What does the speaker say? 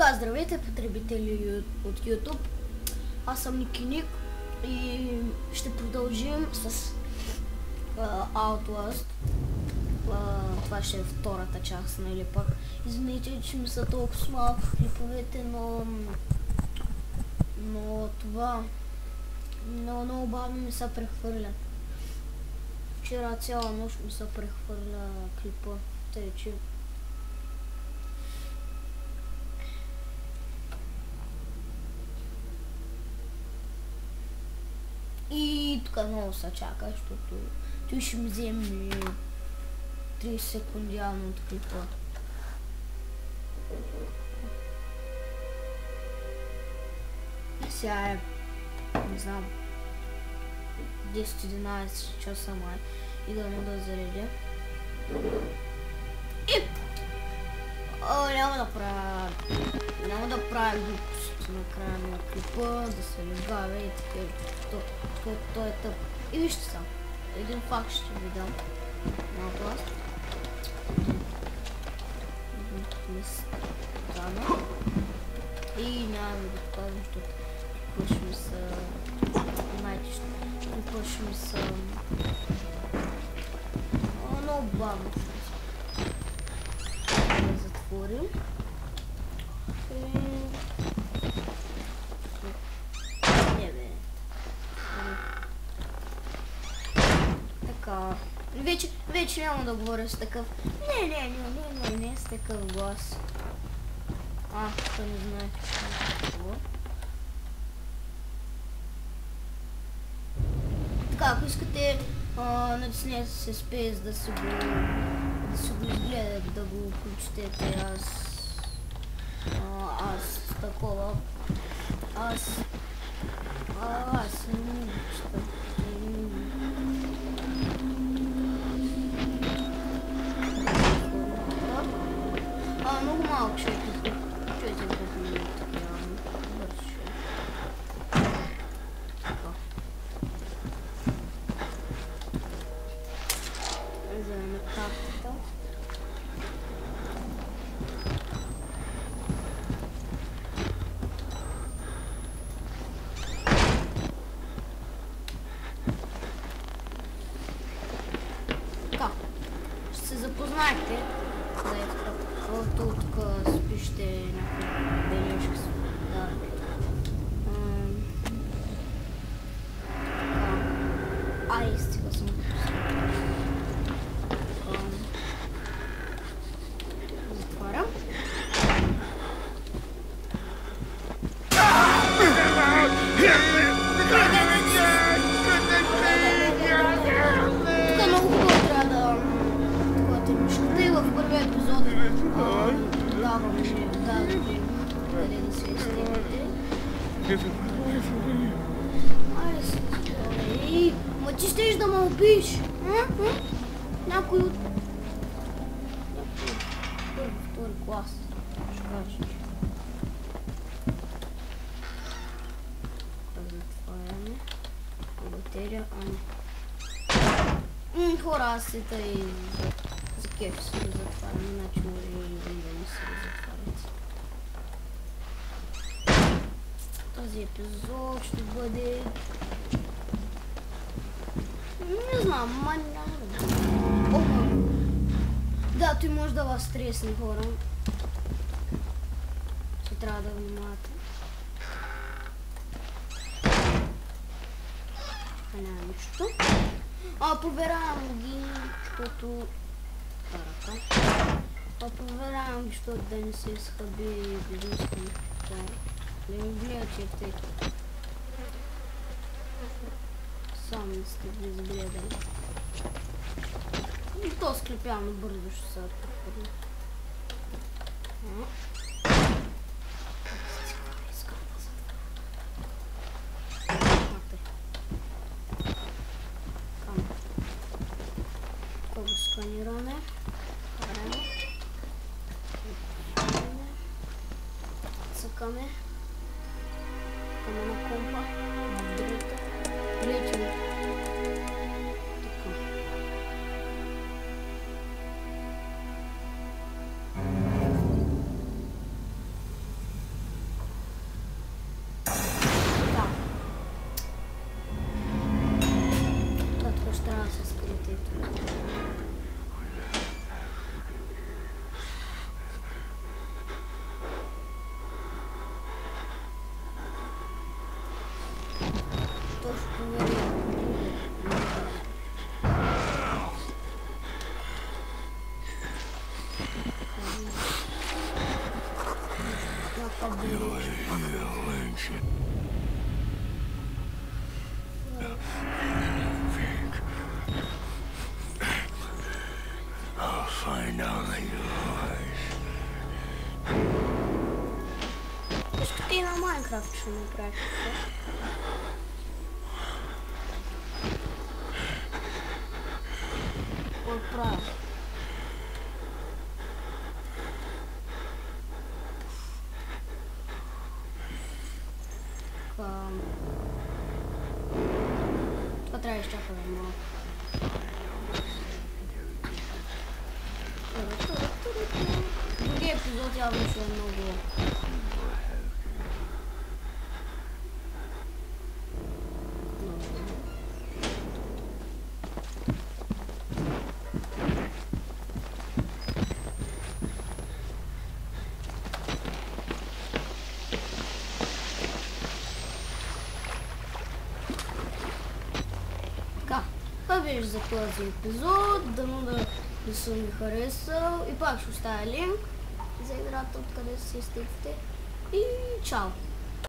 Така, здравейте потребители от YouTube. Аз съм Никиник и ще продължим с Outlast. Това ще е втората част, нали пък. Извините, че ми са толкова малко клиповете, но това много бавно ми се прехвърля. Вчера цяла нощ ми се прехвърля клипа, тъй че и тук много се чака, защото той ще ми вземе 30 секунди явно от клипа. Сега е, не знам, 10-11 часа май и да му да заредя. И няма да правя глупости на края на клипа, да се легавя и така. Той е тъп. И вижте са, един факт ще ви дам на Outlast. И няма да го казвам, защото клипа ще ми са... Знаете, клипа ще ми са... много бавно. Да затворим. Така. Вече няма да говоря с такъв. Не с такъв глас. Той не знае какво. Така, ако искате натиснете се Space да си го изгледате, да го прочетете. Аз такова. Аз не го чета. Много малко ще е тук. Чуйте колко минути реално. Бързо ще е. Така. Вземем картата. Така. Ще се запознаете. Тук спиште някакви бележки си. Да. Ай, стига съм затварям. Тук много хубаво трябва да ходите мишката и в първия епизод давам къде да се изтегнете. Ма ти щеш да ме убиш? Някой от първи, втори клас. Ще кажеш. Затваряме. Батерия, хора, аз се тъй за кеф си го затварям, иначе може и да не се го затварят. Този епизод ще бъде... Не знам, няма да бъде. Да, той може да вас стресне, хора. Ще трябва да внимавате. Няма нищо. Проверявам ги, защото... Проверявам ги, защото да не се изхъби единствено. Да не гледа, че тъй. Сам не сте ги изгледали. И то склепявам бързо ще се отпърли. Сканиране. Цъкаме. Цъкаме на компа. Гледайте. Така. I'll find out that you're lies. Acho que tem no Minecraft no prático. Por prazo. Atrás está falando. Drugi epizod ja wyszło mnogo. Това беше за този епизод. Дано да съм ви харесал. И пак ще оставя линк за играта, откъде се стигате. И чао!